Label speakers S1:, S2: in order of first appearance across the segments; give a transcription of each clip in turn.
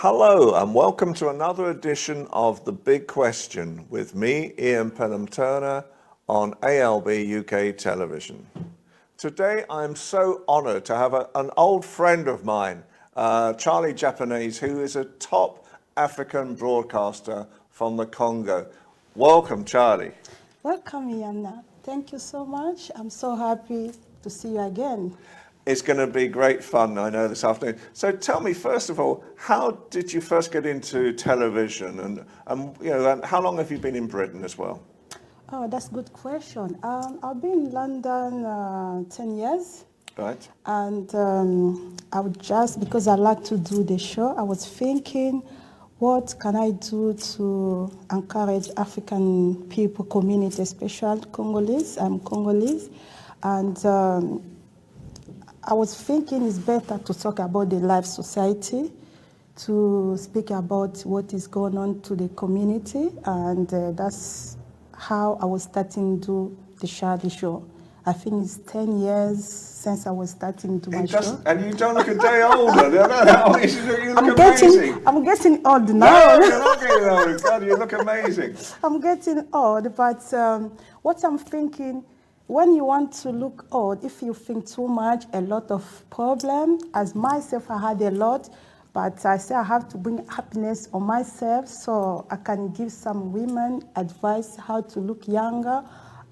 S1: Hello and welcome to another edition of The Big Question with me, IAN PELHAM on ALB UK Television. Today I'm so honoured to have an old friend of mine, Charlie Japonaise, who is a top African broadcaster from the Congo. Welcome, Charlie.
S2: Welcome, IAN. Thank you so much. I'm so happy to see you again.
S1: It's going to be great fun, I know, this afternoon. So tell me, first of all, how did you first get into television, and how long have you been in Britain as well?
S2: Oh, that's a good question. I've been in London 10 years.
S1: Right.
S2: And I would just, because I like to do the show, I was thinking, what can I do to encourage African people, community, especially Congolese? I'm Congolese. And I was thinking it's better to talk about the life society, to speak about what is going on to the community, and that's how I was starting to do the Charlie show. I think it's 10 years since I was starting to do my show.
S1: And you don't look a day older. You look amazing.
S2: I'm getting old now.
S1: No, you're not getting old. God, you look amazing.
S2: I'm getting old, but what I'm thinking, when you want to look old, if you think too much, a lot of problem. As myself, I had a lot, but I say I have to bring happiness on myself so I can give some women advice how to look younger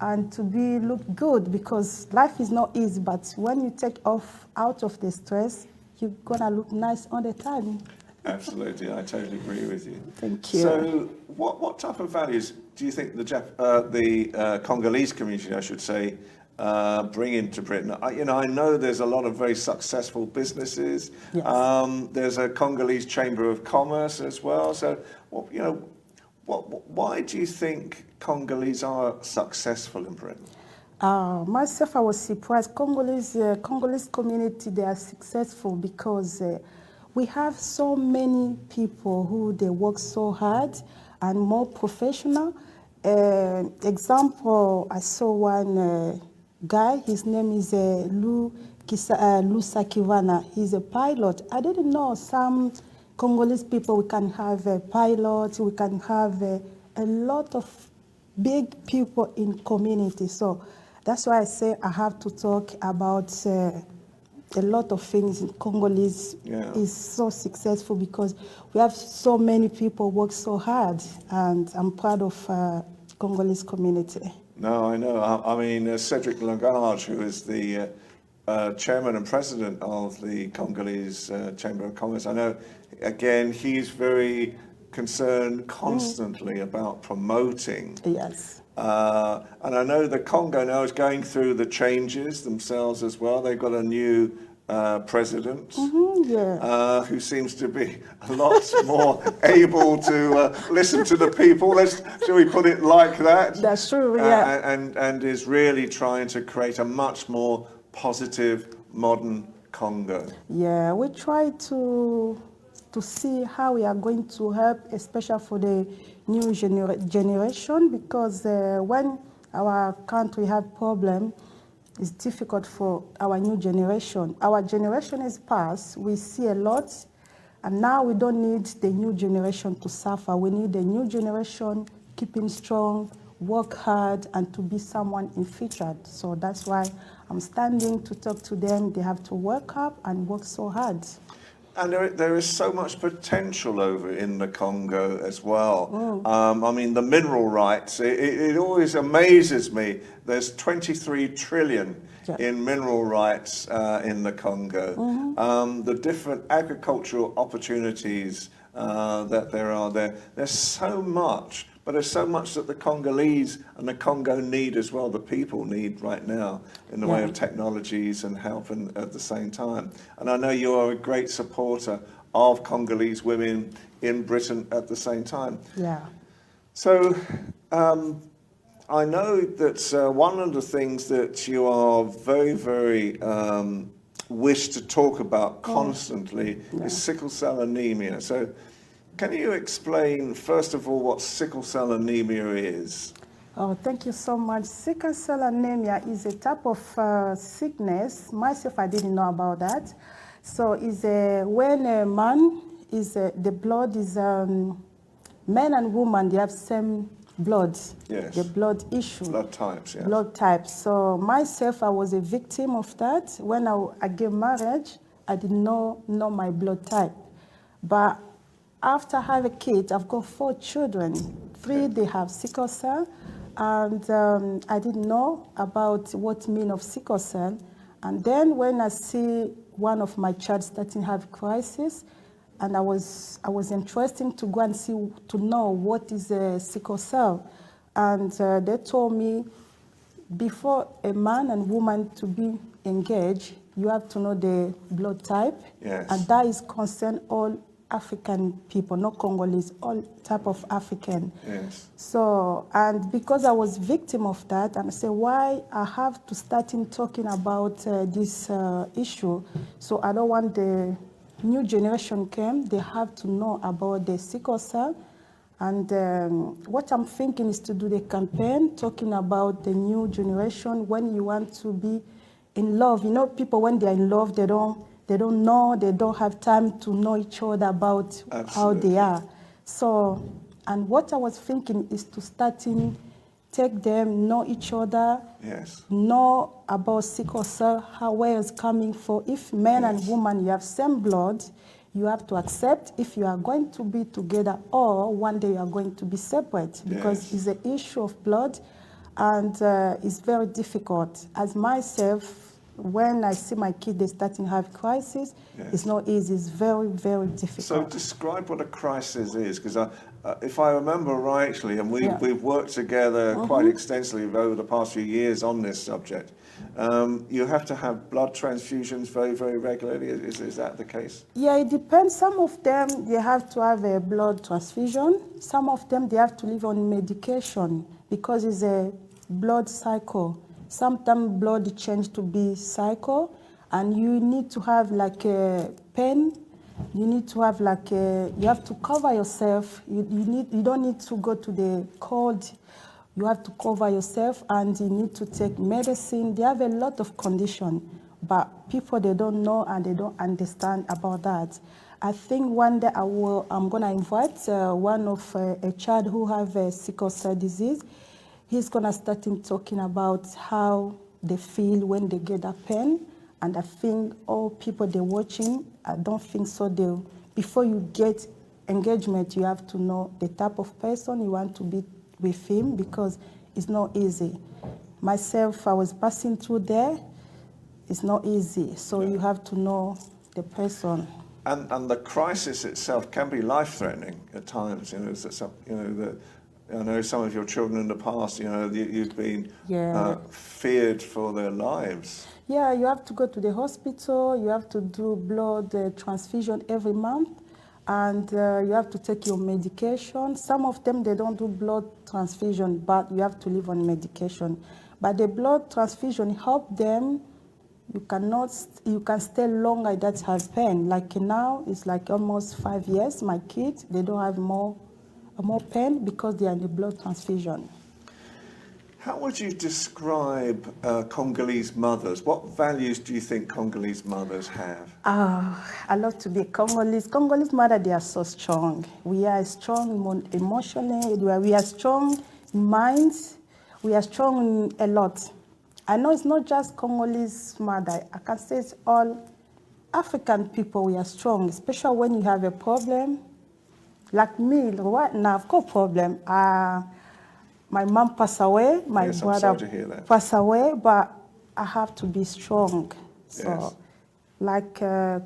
S2: and to look good, because life is not easy, but when you take out of the stress, you're gonna look nice all the time.
S1: Absolutely, I totally agree with you.
S2: Thank you.
S1: So, what type of values do you think the Congolese community, I should say, bring into Britain? I know there's a lot of very successful businesses.
S2: Yes.
S1: There's a Congolese Chamber of Commerce as well. So, why do you think Congolese are successful in Britain?
S2: Myself, I was surprised. Congolese community, they are successful because we have so many people who they work so hard and more professional. Example, I saw one guy, his name is Lusa Kivana. He's a pilot. I didn't know some Congolese people, we can have a pilot, we can have a lot of big people in community. So that's why I say I have to talk about a lot of things in Congolese is so successful because we have so many people work so hard, and I'm proud of Congolese community.
S1: No, I know. I mean, Cedric Langage, who is the chairman and president of the Congolese Chamber of Commerce, I know, again, he's very concerned constantly about promoting.
S2: Yes.
S1: And I know the Congo now is going through the changes themselves as well. They've got a new president who seems to be a lot more able to listen to the people. Shall we put it like that?
S2: That's true, yeah.
S1: And is really trying to create a much more positive, modern Congo.
S2: Yeah, we try to see how we are going to help, especially for the new generation, because when our country have problem, it's difficult for our new generation. Our generation is past, we see a lot, and now we don't need the new generation to suffer. We need the new generation keeping strong, work hard, and to be someone in future. So that's why I'm standing to talk to them. They have to work up and work so hard.
S1: And there is so much potential over in the Congo as well. I mean, the mineral rights, it always amazes me. There's 23 trillion in mineral rights in the Congo. The different agricultural opportunities that there are there. There's so much. But there's so much that the Congolese and the Congo need as well, the people need right now in the way of technologies and help at the same time. And I know you are a great supporter of Congolese women in Britain at the same time.
S2: Yeah.
S1: So I know that one of the things that you are very, very wish to talk about constantly is sickle cell anemia. So can you explain, first of all, what sickle cell anemia is?
S2: Oh, thank you so much. Sickle cell anemia is a type of sickness. Myself, I didn't know about that. So it's when a man is the blood is men and women, they have same blood.
S1: Yes.
S2: The blood issue.
S1: Blood types, yes.
S2: Blood types. So myself, I was a victim of that. When I get married, I did not know my blood type. But after having kids, I've got 4 children. 3, they have sickle cell. And I didn't know about what mean of sickle cell. And then when I see one of my child starting to have crisis, and I was interested to go and see, to know what is a sickle cell. And they told me, before a man and woman to be engaged, you have to know the blood type.
S1: Yes.
S2: And that is concern all African people, not Congolese, all type of African.
S1: Yes.
S2: So, and because I was victim of that, and I said, why I have to start in talking about this issue? So I don't want the new generation came, they have to know about the sickle cell. And what I'm thinking is to do the campaign, talking about the new generation, when you want to be in love. You know, people, when they're in love, they don't know, they don't have time to know each other about how they are. So, and what I was thinking is to start in, take them, know each other,
S1: yes,
S2: know about sickle cell, how where it's coming from. If men and women, you have same blood, you have to accept if you are going to be together or one day you are going to be separate, because it's an issue of blood, and it's very difficult. As myself, when I see my kids, they starting to have crisis, it's not easy, it's very, very difficult.
S1: So describe what a crisis is, because if I remember rightly, and we've worked together quite extensively over the past few years on this subject, you have to have blood transfusions very, very regularly. Is that the case?
S2: Yeah, it depends. Some of them, they have to have a blood transfusion. Some of them, they have to live on medication because it's a blood cycle. Sometimes blood change to be cycle, and you need to have like a pen. You need to have like a, you have to cover yourself. You don't need to go to the cold. You have to cover yourself, and you need to take medicine. They have a lot of condition, but people, they don't know and they don't understand about that. I think one day I'm gonna invite one of a child who have a sickle cell disease. He's gonna start in talking about how they feel when they get that pain. And I think all people they're watching, I don't think so. Before you get engagement, you have to know the type of person you want to be with him, because it's not easy. Myself, I was passing through there. It's not easy. So you have to know the person.
S1: And the crisis itself can be life-threatening at times. You know, I know some of your children in the past, you know, you've been feared for their lives.
S2: Yeah, you have to go to the hospital, you have to do blood transfusion every month, and you have to take your medication. Some of them, they don't do blood transfusion, but you have to live on medication. But the blood transfusion help them. You can stay longer that have pain. Like now, it's like almost 5 years. My kids, they don't have more pain because they are in the blood transfusion.
S1: How would you describe Congolese mothers? What values do you think Congolese mothers have?
S2: I love to be Congolese. Congolese mothers, they are so strong. We are strong emotionally. We are strong in minds. We are strong in a lot. I know it's not just Congolese mother. I can say it's all African people. We are strong, especially when you have a problem. Like me, right now, I've got a problem. My mom passed away, my brother passed away, but I have to be strong. So, like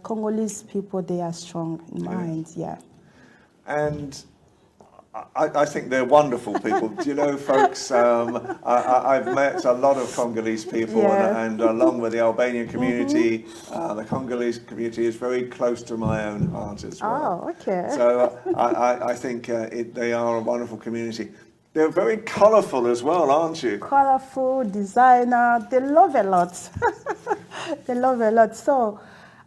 S2: Congolese people, they are strong in mind,
S1: And I think they're wonderful people. Do you know, folks, I've met a lot of Congolese people, and along with the Albanian community, the Congolese community is very close to my own heart as well.
S2: Oh, okay.
S1: So I think they are a wonderful community. They're very colourful as well, aren't you?
S2: Colourful, designer, they love a lot. They love a lot. So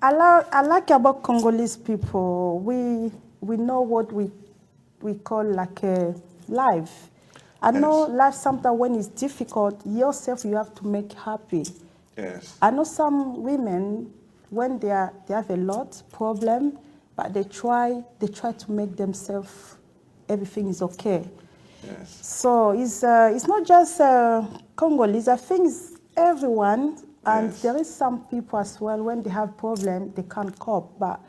S2: I like about Congolese people, we know what we call like a life. I know life sometimes when it's difficult, yourself you have to make happy.
S1: Yes.
S2: I know some women, when they have a lot problem, but they try to make themselves, everything is okay.
S1: Yes.
S2: So it's not just Congolese, I think it's everyone, and
S1: Yes.
S2: there is some people as well, when they have problems, they can't cope, but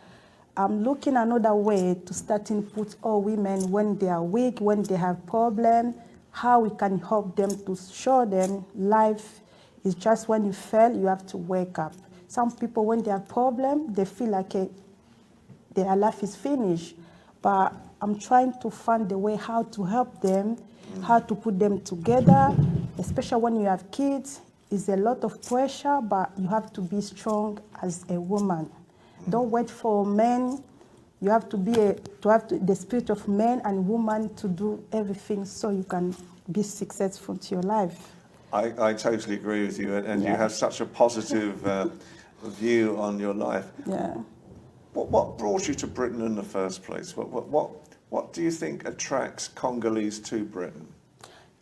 S2: I'm looking another way to start to put all women when they are weak, when they have problems, how we can help them to show them life is just when you fail, you have to wake up. Some people, when they have problems, they feel like their life is finished. But I'm trying to find a way how to help them, how to put them together, especially when you have kids. It's a lot of pressure, but you have to be strong as a woman. Don't wait for men. You have to be the spirit of man and woman to do everything so you can be successful to your life.
S1: I totally agree with you, and you
S2: Yeah.
S1: have such a positive view on your life.
S2: Yeah.
S1: What brought you to Britain in the first place? What do you think attracts Congolese to Britain?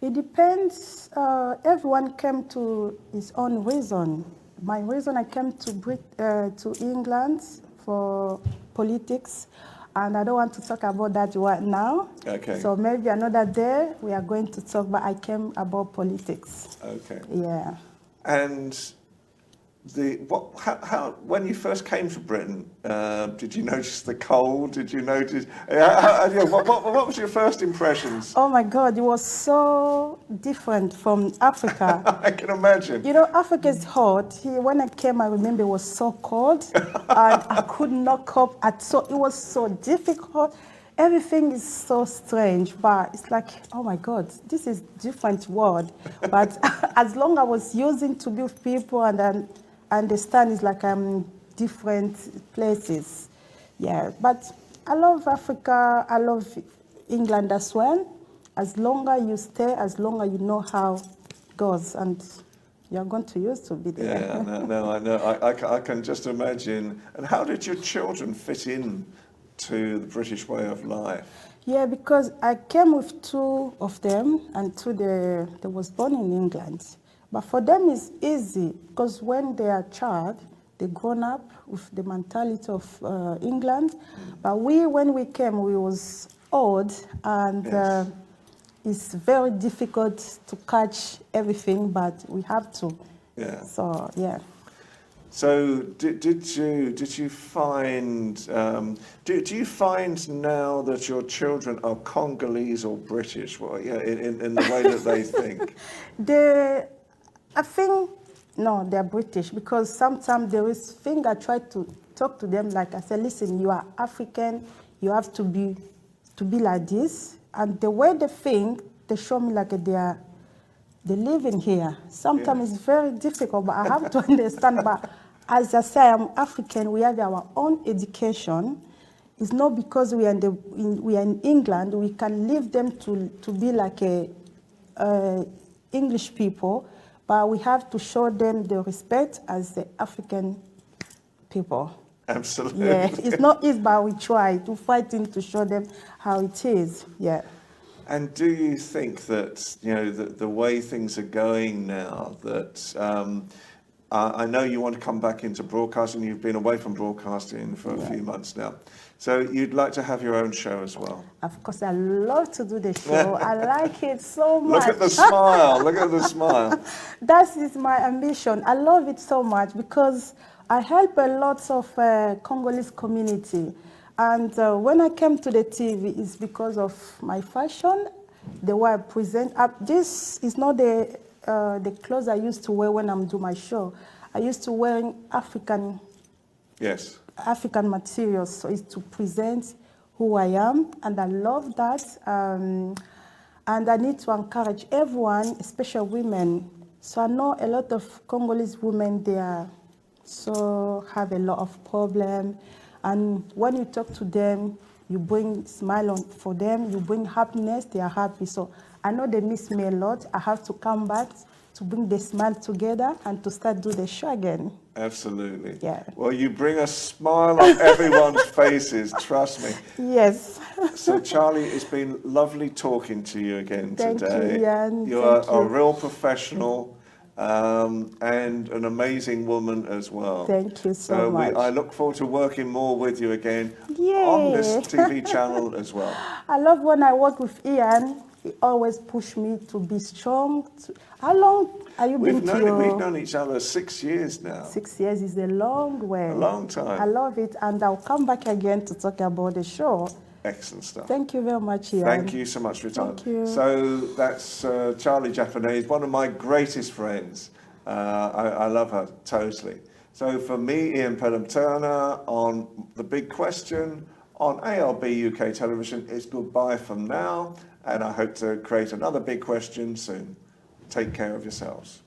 S2: It depends. Everyone came to his own reason. My reason, I came to England for politics, and I don't want to talk about that right now.
S1: Okay.
S2: So maybe another day we are going to talk, but I came about politics.
S1: Okay.
S2: Yeah.
S1: And when you first came to Britain, did you notice the cold? Did you notice? What was your first impressions?
S2: Oh my God, it was so different from Africa.
S1: I can imagine.
S2: You know, Africa is hot. When I came, I remember it was so cold, and I could not cope so it was so difficult. Everything is so strange, but it's like, oh my God, this is different world. But as long as I was using to be with people and then understand, it's like I'm different places. Yeah, but I love Africa. I love England as well. As long as you stay, as long as you know how it goes, and you're going to use to be there.
S1: Yeah, no, I know. I can just imagine. And how did your children fit in to the British way of life?
S2: Yeah, because I came with two of them, and they was born in England. But for them it's easy, because when they are child, they grown up with the mentality of England. But when we came, we was old, and
S1: Yes.
S2: it's very difficult to catch everything, but we have to.
S1: Yeah.
S2: So, yeah.
S1: So did you find do you find now that your children are Congolese or British? Well, yeah, in the way that they think.
S2: I think no, they're British, because sometimes there is thing I try to talk to them, like I said, listen, you are African, you have to be like this, and the way they think, they show me like they live in here. Sometimes it's very difficult, but I have to understand. But as I say, I'm African. We have our own education. It's not because we are in England we can leave them to be like English people, but we have to show them the respect as the African people.
S1: Absolutely.
S2: Yeah, it's not easy, but we try to fight in to show them how it is. Yeah.
S1: And do you think that, you know, the way things are going now, that I know you want to come back into broadcasting, you've been away from broadcasting for a few months now, so you'd like to have your own show as well?
S2: Of course, I love to do the show. I like it so much.
S1: Look at the smile, look at the smile.
S2: That is my ambition. I love it so much because I help a lot of Congolese community. And when I came to the TV, it's because of my fashion, the way I present. This is not the clothes I used to wear when I'm doing my show. I used to wear African materials, so it's to present who I am, and I love that. And I need to encourage everyone, especially women. So I know a lot of Congolese women, they have a lot of problems. And when you talk to them, you bring smile on for them, you bring happiness, they are happy. So I know they miss me a lot. I have to come back to bring the smile together and to start do the show again.
S1: Absolutely.
S2: Yeah.
S1: Well, you bring a smile on everyone's faces, trust me.
S2: Yes.
S1: So, Charlie, it's been lovely talking to you again
S2: Thank
S1: today.
S2: you, Ian.
S1: You
S2: Thank
S1: are a
S2: you.
S1: real professional. and an amazing woman as well.
S2: Thank you so much.
S1: I look forward to working more with you again
S2: Yay.
S1: on this TV channel as well.
S2: I love when I work with Ian. He always push me to be strong. How long are you been to your...
S1: We've known each other 6 years now.
S2: 6 years is a long way.
S1: A long time.
S2: I love it, and I'll come back again to talk about the show.
S1: Excellent stuff.
S2: Thank you very much, Ian.
S1: Thank you so much for your time.
S2: Thank you.
S1: So that's Charlie Japonaise, one of my greatest friends. I love her totally. So for me, Ian Pelham Turner, on The Big Question, on ALB UK Television, it's goodbye from now, and I hope to create another Big Question soon. Take care of yourselves.